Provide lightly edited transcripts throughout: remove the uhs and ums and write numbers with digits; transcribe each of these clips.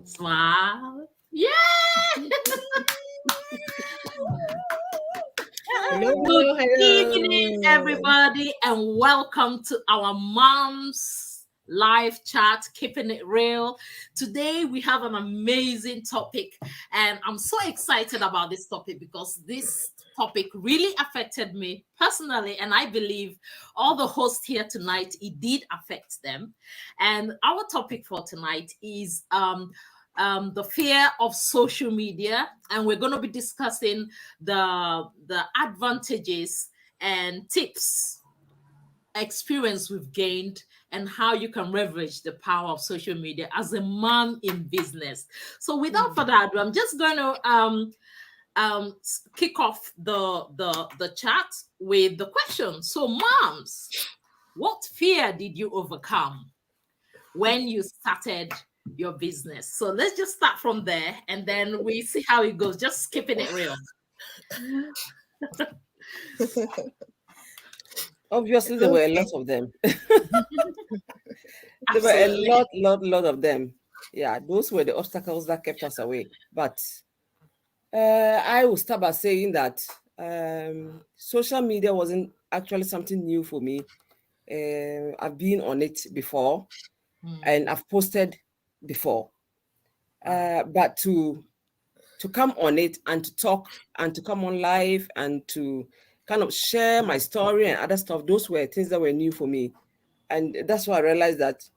Smile. Yeah. Hello, Good hello, evening, hello. everybody, and welcome to our mom's live chat, Keeping It Real. Today, we have an amazing topic, and I'm so excited about this topic because this topic really affected me personally, and I believe all the hosts here tonight, it did affect them. And our topic for tonight is the fear of social media, and we're going to be discussing the advantages and tips, experience we've gained, and how you can leverage the power of social media as a mom in business. So without further ado, I'm just going to kick off the chat with the question. So moms, what fear did you overcome when you started your business? So let's just start from there and then we see how it goes. Just keeping it real. Obviously, there were a lot Okay. of them. There were a Absolutely. lot of them. Yeah, those were the obstacles that kept us away. But I will start by saying that social media wasn't actually something new for me. I've been on it before and Mm, I've posted before. wow. But to come on it and to talk and to come on live and to kind of share my story and other stuff, those were things that were new for me. And that's why I realized that,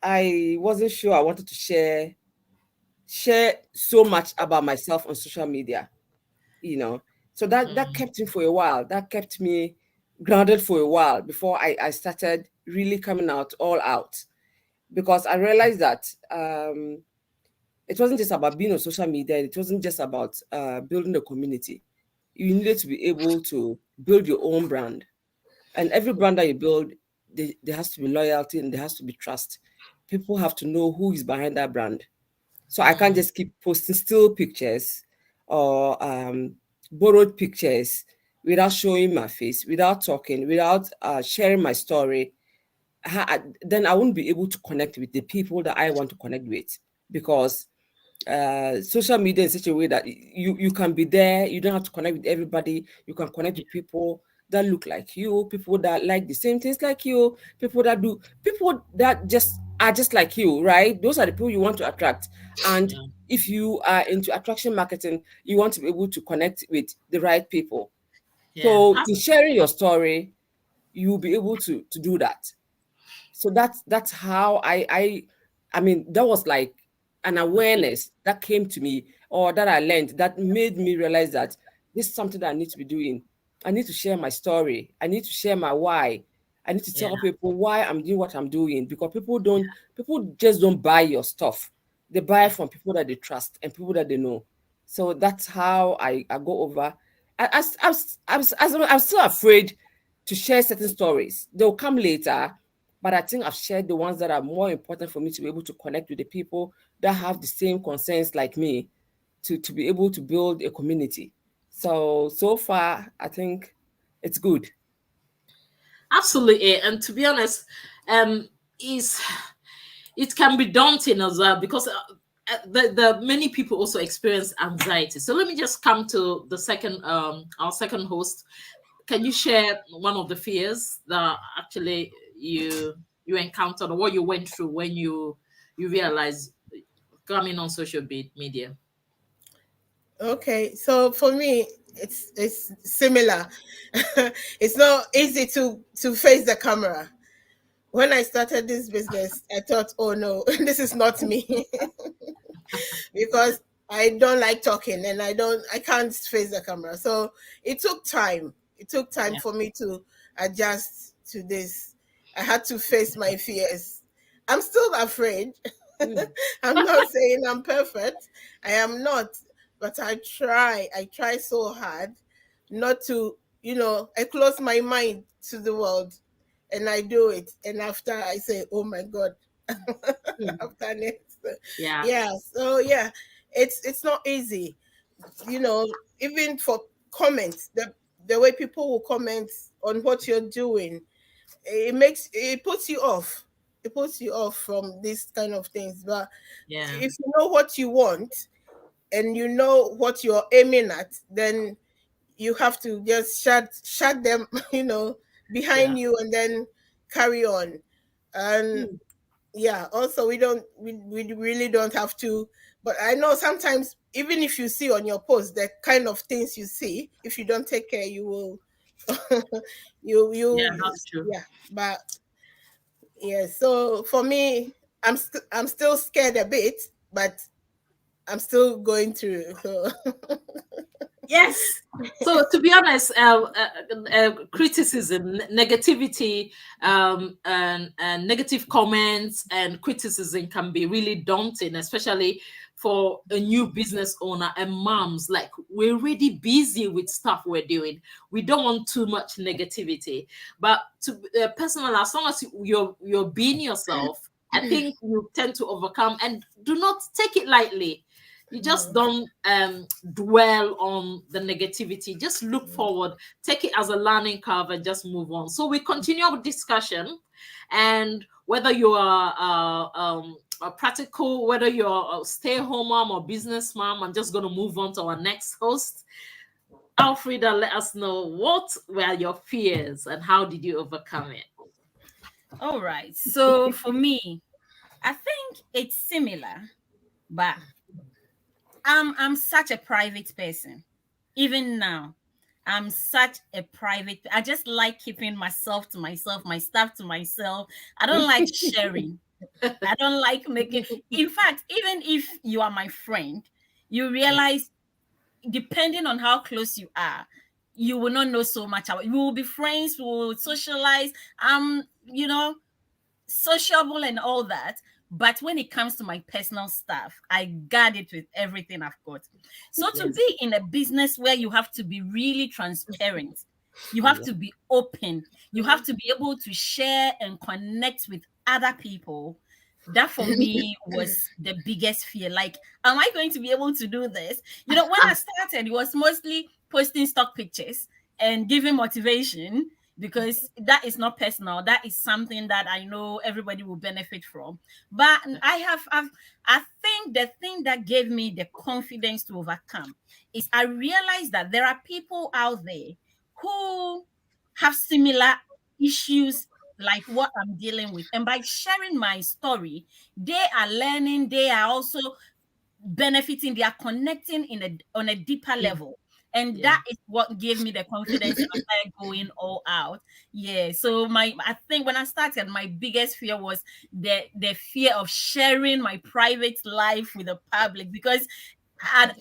I wasn't sure I wanted to share so much about myself on social media, you know. So that Mm, kept me for a while. That kept me grounded for a while before I started really coming out all out. Because I realized that it wasn't just about being on social media, it wasn't just about building a community. You needed to be able to build your own brand. And every brand that you build, there has to be loyalty and there has to be trust. People have to know who is behind that brand. So I can't mm, just keep posting still pictures or borrowed pictures without showing my face, without talking, without sharing my story. Then I won't be able to connect with the people that I want to connect with, because social media in such a way that you can be there. You don't have to connect with everybody. You can connect with people that look like you, people that like the same things like you, people that just are just like you, right? Those are the people you want to attract. And yeah. if you are into attraction marketing, you want to be able to connect with the right people. Yeah. So in sharing your story, you'll be able to do that. So that's how I mean, that was like an Okay. awareness that came to me, or that I learned, that made me realize that this is something that I need to be doing. I need to share my story. I need to share my why. I need to Yeah. tell people why I'm doing what I'm doing, because people just don't buy your stuff. They buy Yeah. from people that they trust and people that they know. So that's how I go over. I'm still afraid to share certain stories. They'll come later, but I think I've shared the ones that are more important for me to be able to connect with the people that have the same concerns like me, to be able to build a community. So far, I think it's good. Absolutely. And to be honest, is it can be daunting as well because the many people also experience anxiety. So let me just come to the second our second host. Can you share one of the fears that actually you encountered or what you went through when you realized coming on social media? Okay. So for me, it's similar. It's not easy to face the camera. When I started this business, I thought, oh no, this is not me. Because I don't like talking and I can't face the camera. So it took time. It took time Yeah. for me to adjust to this. I had to face my fears. I'm still afraid. Mm. I'm not saying I'm perfect. I am not, but I try. I try so hard not to, I close my mind to the world and I do it. And after I say, oh my God, Mm. after next. Yeah. Yeah. So yeah, it's not easy. You know, even for comments, the way people will comment on what you're doing, it puts you off. you off from these kind of things. But Yeah. if you know what you want and you know what you're aiming at, then you have to just shut them, behind you, and then carry on. And yeah, also we really don't have to. But I know sometimes, even if you see on your post the kind of things you see, if you don't take care, you will Yeah, you that's true. yeah. But yeah, so for me, I'm still scared a bit, but I'm still going through. So Yes. So to be honest, criticism, negativity, and negative comments and criticism can be really daunting, especially for a new business owner and moms. Like, we're really busy with stuff we're doing. We don't want too much negativity. But to personal, as long as you're being yourself, I think you tend to overcome, and do not take it lightly. You just don't dwell on the negativity. Just look forward, take it as a learning curve, and just move on. So we continue our discussion, and whether you are a practical, whether you're a stay-home mom or business mom, I'm just going to move on to our next host. Alfreda, let us know, what were your fears and how did you overcome it? All right. So for me, I think it's similar, but I'm such a private person. Even now, I'm such a private. I just like keeping myself to myself, my stuff to myself. I don't like sharing. I don't like making. In fact, even if you are my friend, you realize, depending on how close you are, you will not know so much about. We will be friends. We will socialize. You know, sociable and all that. But when it comes to my personal stuff, I guard it with everything I've got. So to Yes. be in a business where you have to be really transparent, you have to be open, you have to be able to share and connect with other people. That for me was the biggest fear. Like, am I going to be able to do this? When I started, it was mostly posting stock pictures and giving motivation, because that is not personal. That is something that I know everybody will benefit from. But I think the thing that gave me the confidence to overcome is I realized that there are people out there who have similar issues like what I'm dealing with. And by sharing my story, they are learning, they are also benefiting, they are connecting on a deeper level. And that is what gave me the confidence to start going all out. Yeah. So I think when I started, my biggest fear was the fear of sharing my private life with the public, because I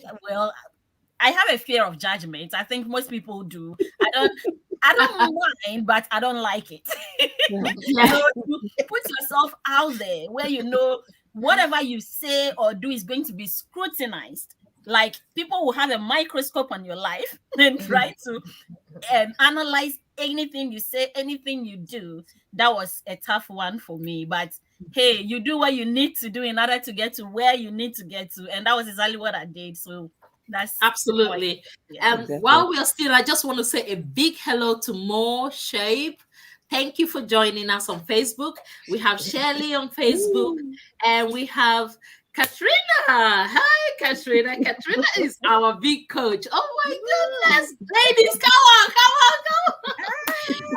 have a fear of judgment. I think most people do. I don't mind, but I don't like it. You put yourself out there where whatever you say or do is going to be scrutinized. Like, people will have a microscope on your life and try to analyze anything you say, anything you do. That was a tough one for me. But hey, you do what you need to do in order to get to where you need to get to. And that was exactly what I did. So that's absolutely. And while we are still, I just want to say a big hello to More Shape. Thank you for joining us on Facebook. We have Shirley on Facebook, and we have Katrina. Hi, Katrina. Katrina is our big coach. Oh my goodness. Ladies, come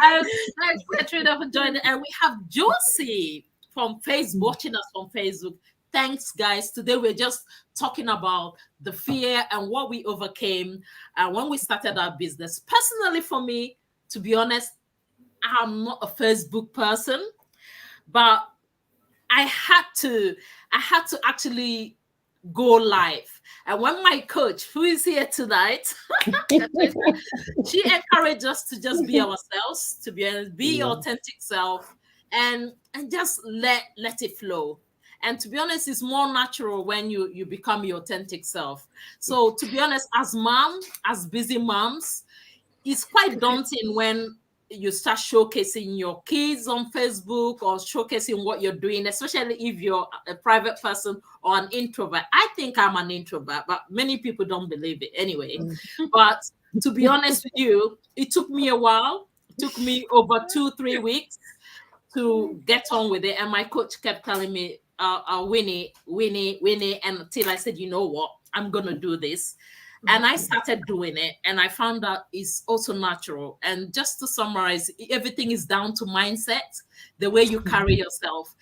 on. Thanks, Katrina, for joining. And we have Josie from Facebook, watching us from Facebook. Thanks, guys. Today we're just talking about the fear and what we overcame when we started our business. Personally, for me, to be honest, I'm not a Facebook person, but I had to actually go live. And when my coach, who is here tonight, she encouraged us to just be ourselves, to be your authentic self, and just let it flow. And to be honest, it's more natural when you become your authentic self. So to be honest, as busy moms, it's quite daunting when you start showcasing your kids on Facebook or showcasing what you're doing, especially if you're a private person or an introvert. I think I'm an introvert, but many people don't believe it anyway. But to be honest with you, it took me a while. It took me over 2-3 weeks to get on with it. And my coach kept telling me, Winnie, and until I said, you know what, I'm gonna do this. And I started doing it, and I found out it's also natural. And just to summarize, everything is down to mindset, the way you carry yourself,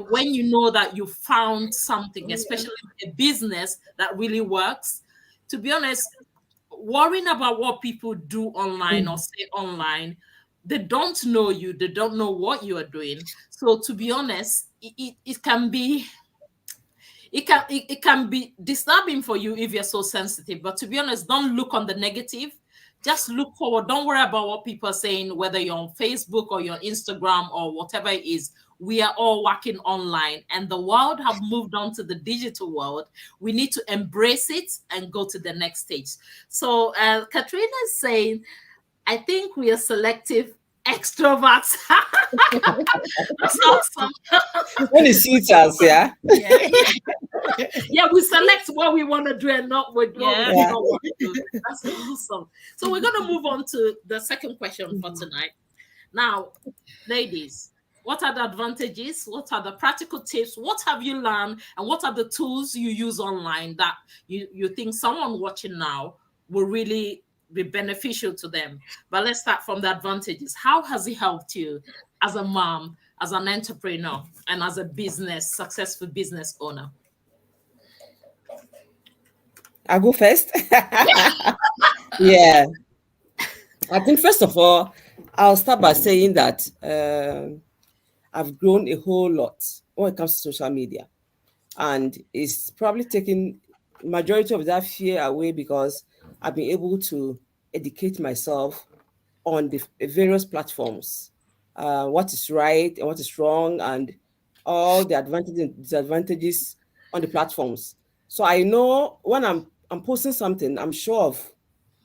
when you know that you found something, especially a business that really works. To be honest, worrying about what people do online or say online, they don't know you, they don't know what you are doing. So to be honest, it can be it can be disturbing for you if you're so sensitive. But to be honest, don't look on the negative. Just look forward. Don't worry about what people are saying, whether you're on Facebook or you're on Instagram or whatever it is. We are all working online, and the world have moved on to the digital world. We need to embrace it and go to the next stage. So Katrina is saying, I think we are selective extroverts. That's awesome. When it suits us, yeah. Yeah, we select what we want to do and not what we don't want to do. That's awesome. So we're going to move on to the second question for tonight. Now, ladies, what are the advantages? What are the practical tips? What have you learned? And what are the tools you use online that you think someone watching now will really be beneficial to them? But let's start from the advantages. How has it helped you as a mom, as an entrepreneur, and as a successful business owner? I'll go first. Yeah. I think first of all, I'll start by saying that I've grown a whole lot when it comes to social media. And it's probably taken majority of that fear away because I've been able to educate myself on the various platforms, what is right and what is wrong, and all the advantages and disadvantages on the platforms. So I know when I'm posting something, I'm sure of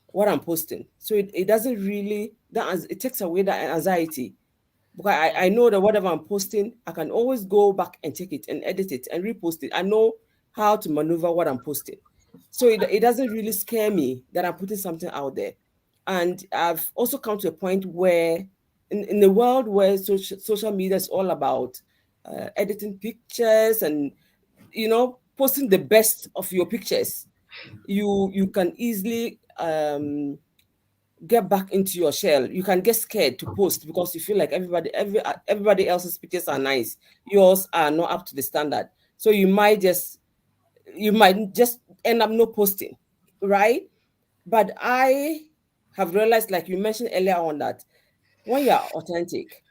what I'm posting. So it doesn't really, it takes away that anxiety. Because I know that whatever I'm posting, I can always go back and take it and edit it and repost it. I know how to maneuver what I'm posting. So it doesn't really scare me that I'm putting something out there. And I've also come to a point where in the world where social media is all about editing pictures and, posting the best of your pictures, you can easily get back into your shell. You can get scared to post because you feel like everybody else's pictures are nice. Yours are not up to the standard. So you might just end up not posting, right? But I have realized, like you mentioned earlier on, that when you are authentic,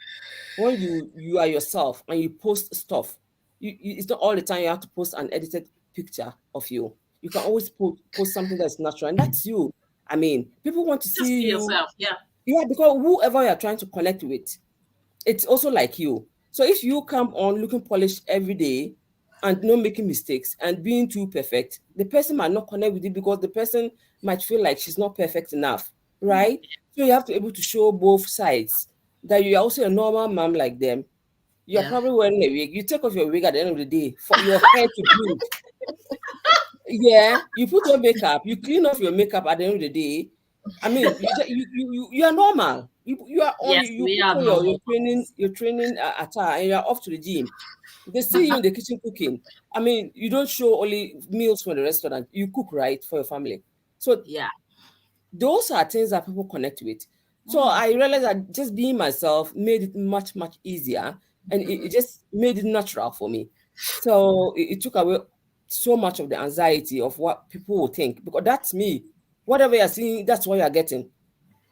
when you are yourself and you post stuff, it's not all the time you have to post an edited picture of you. You can always post something that's natural, and that's you. I mean, people want to see you. Yourself, yeah. Yeah, because whoever you're trying to connect with, it's also like you. So if you come on looking polished every day and not making mistakes and being too perfect, the person might not connect with you because the person might feel like she's not perfect enough, right? So you have to be able to show both sides, that you're also a normal mom like them. You're probably wearing a wig. You take off your wig at the end of the day for your hair to build. Yeah, you put on makeup, you clean off your makeup at the end of the day. I mean, you are normal. You are on. Yes, you we put are on normal. your training attire, and you are off to the gym. They see you in the kitchen cooking. I mean, you don't show only meals from the restaurant. You cook, right, for your family. So Yeah. those are things that people connect with. So I realized that just being myself made it much, much easier, and it just made it natural for me. So it took away so much of the anxiety of what people will think, because that's me. Whatever you're seeing, that's what you're getting.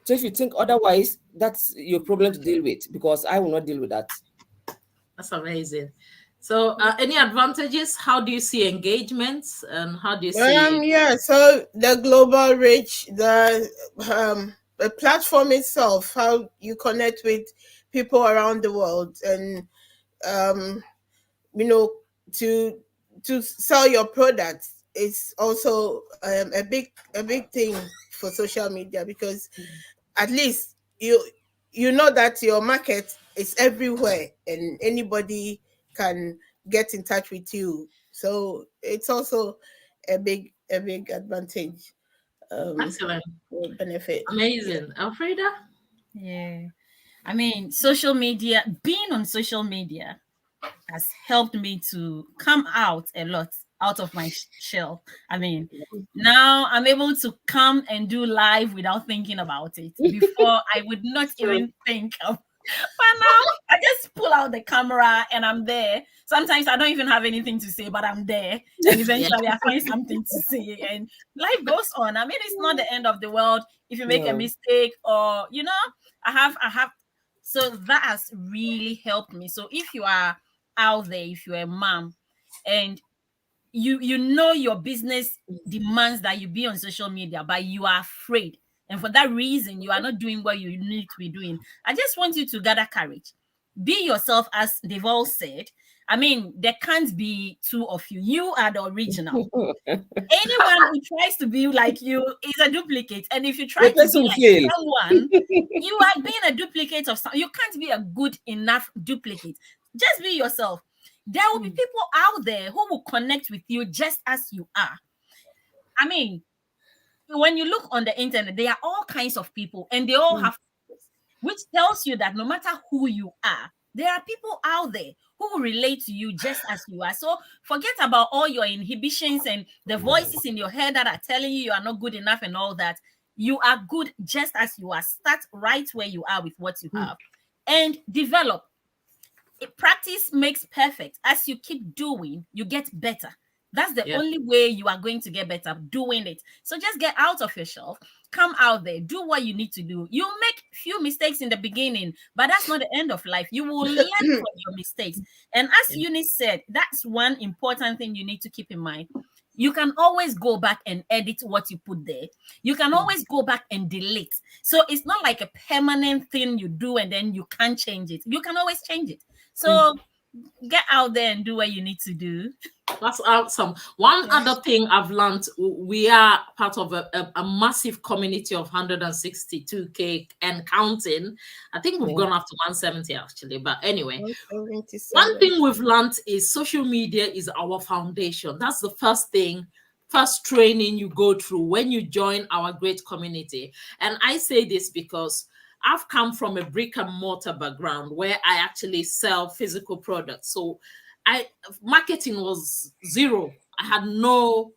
So if you think otherwise, that's your problem to deal with, because I will not deal with that. That's amazing. So any advantages? How do you see engagements, and how do you see Yeah, so the global reach, the platform itself, how you connect with people around the world, and you know, to sell your products is also a big thing for social media, because at least you know that your market is everywhere and anybody can get in touch with you. So it's also a big advantage, excellent, benefit. amazing, Alfreda? Yeah. I mean, social media, being on social media has helped me to come out a lot out of my shell. I mean, now I'm able to come and do live without thinking about it. Before, I would not even think of. But now I just pull out the camera and I'm there. Sometimes I don't even have anything to say, but I'm there. And eventually I find something to say and life goes on. I mean, it's not the end of the world if you make a mistake or, you know, I have. So that has really helped me. So if you are out there, if you're a mom and you know your business demands that you be on social media, but you are afraid, and for that reason you are not doing what you need to be doing, I just want you to gather courage. Be yourself, as they've all said. I mean, there can't be two of you. You are the original. Anyone who tries to be like you is a duplicate. And if you try to be like someone, you are being a duplicate of someone. You can't be a good enough duplicate. Just be yourself. There will be people out there who will connect with you just as you are. I mean, when you look on the internet, there are all kinds of people and they all have, which tells you that no matter who you are, there are people out there who will relate to you just as you are. So forget about all your inhibitions and the voices in your head that are telling you are not good enough and all that. You are good just as you are. Start right where you are with what you have and develop. Practice makes perfect. As you keep doing, you get better. That's the only way you are going to get better, doing it. So just get out of your shelf, come out there, do what you need to do. You'll make few mistakes in the beginning, but that's not the end of life. You will learn from your mistakes. And as Eunice said, that's one important thing you need to keep in mind. You can always go back and edit what you put there. You can always go back and delete. So it's not like a permanent thing you do and then you can't change it. You can always change it. So get out there and do what you need to do. That's awesome. One other thing I've learned, we are part of a massive community of 162K and counting. I think we've gone up to 170 actually, but anyway. One thing we've learned is social media is our foundation. That's the first thing, first training you go through when you join our great community. And I say this because I've come from a brick and mortar background where I actually sell physical products. So marketing was zero. I had no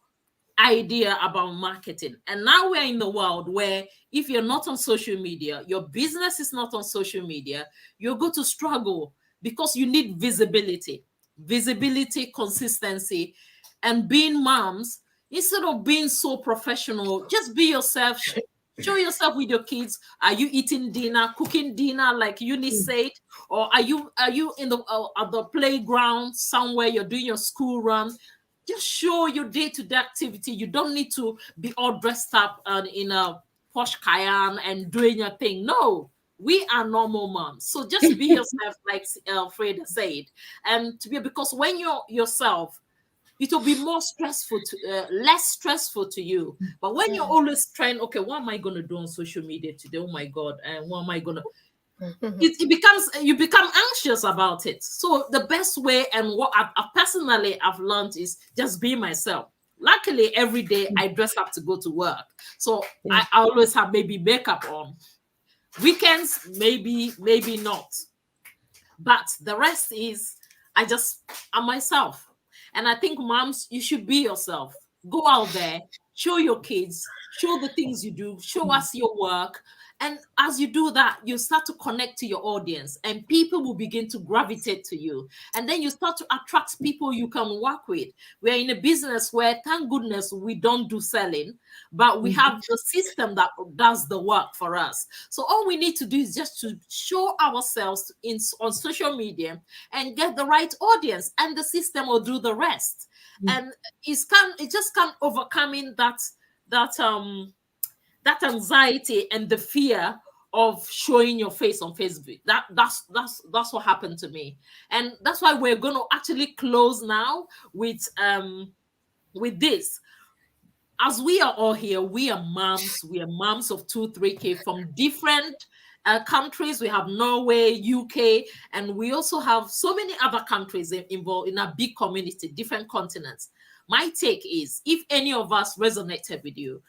idea about marketing. And now we're in the world where if you're not on social media, your business is not on social media, you're going to struggle because you need visibility, consistency, and being moms, instead of being so professional, just be yourself. Show yourself with your kids. Are you eating dinner, cooking dinner, like Eunice said, or are you in the at the playground somewhere? You're doing your school run. Just show your day-to-day activity. You don't need to be all dressed up in a posh Cayenne and doing your thing. No, we are normal moms. So just be yourself, like Freda said, and because when you're yourself, it will be more stressful less stressful to you. But when you're always trying, okay, what am I going to do on social media today? Oh my God. And what am I going to, you become anxious about it. So the best way, and what I've learned, is just be myself. Luckily, every day I dress up to go to work. So I always have maybe makeup on. Weekends, maybe not. But the rest is, I'm myself. And I think moms, you should be yourself. Go out there, show your kids, show the things you do, show us your work. And as you do that, you start to connect to your audience and people will begin to gravitate to you. And then you start to attract people you can work with. We're in a business where, thank goodness, we don't do selling, but we have the system that does the work for us. So all we need to do is just to show ourselves on social media and get the right audience, and the system will do the rest. And it just can't overcoming that anxiety and the fear of showing your face on Facebook. That's what happened to me. And that's why we're going to actually close now with this. As we are all here, we are moms of 2-3K from different countries. We have Norway, UK, and we also have so many other countries involved in a big community, different continents. My take is, if any of us resonated with you,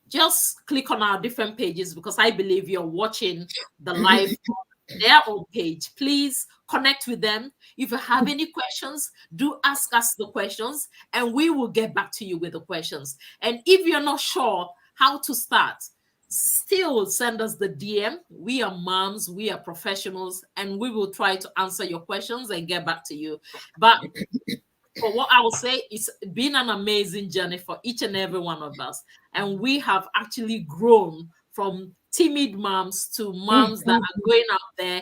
just click on our different pages, because I believe you're watching the live their own page. Please connect with them. If you have any questions, do ask us the questions and we will get back to you with the questions. And if you're not sure how to start, still send us the DM. We are moms, we are professionals, and we will try to answer your questions and get back to you. But for what I will say, it's been an amazing journey for each and every one of us. And we have actually grown from timid moms to moms that are going out there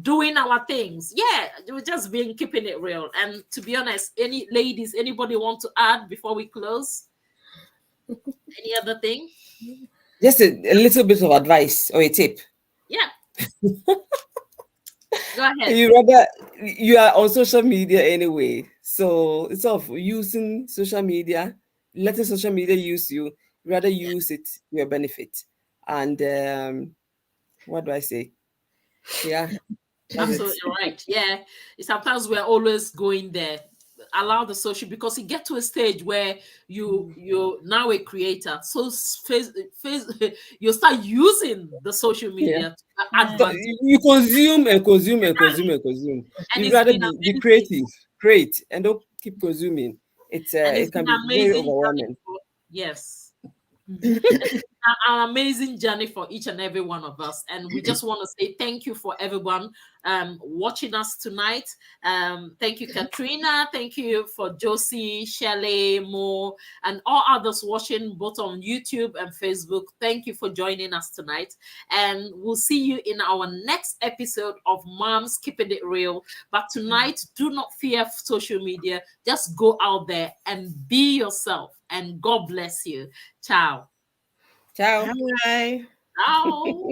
doing our things. Yeah, we're just being keeping it real. And to be honest, any ladies, anybody want to add before we close? Any other thing? Just a little bit of advice or a tip. Yeah. Go ahead. You are on social media anyway, so it's of using social media, letting social media use you, rather use it to your benefit. And what do I say? Yeah, Absolutely right. Yeah. Sometimes we're always going there. Allow the social, because you get to a stage where you're now a creator. So you start using the social media to advantage. You consume and consume and consume and consume. And You rather be creative, create, and don't keep consuming. It can be very overwhelming. Yes. An amazing journey for each and every one of us, and we just want to say thank you for everyone watching us tonight. Thank you, Katrina. Thank you for Josie, Shelley, Mo, and all others watching both on YouTube and Facebook. Thank you for joining us tonight, and we'll see you in our next episode of Moms Keeping It Real. But tonight, do not fear social media. Just go out there and be yourself, and God bless you. Ciao. Ciao. Bye. Ciao.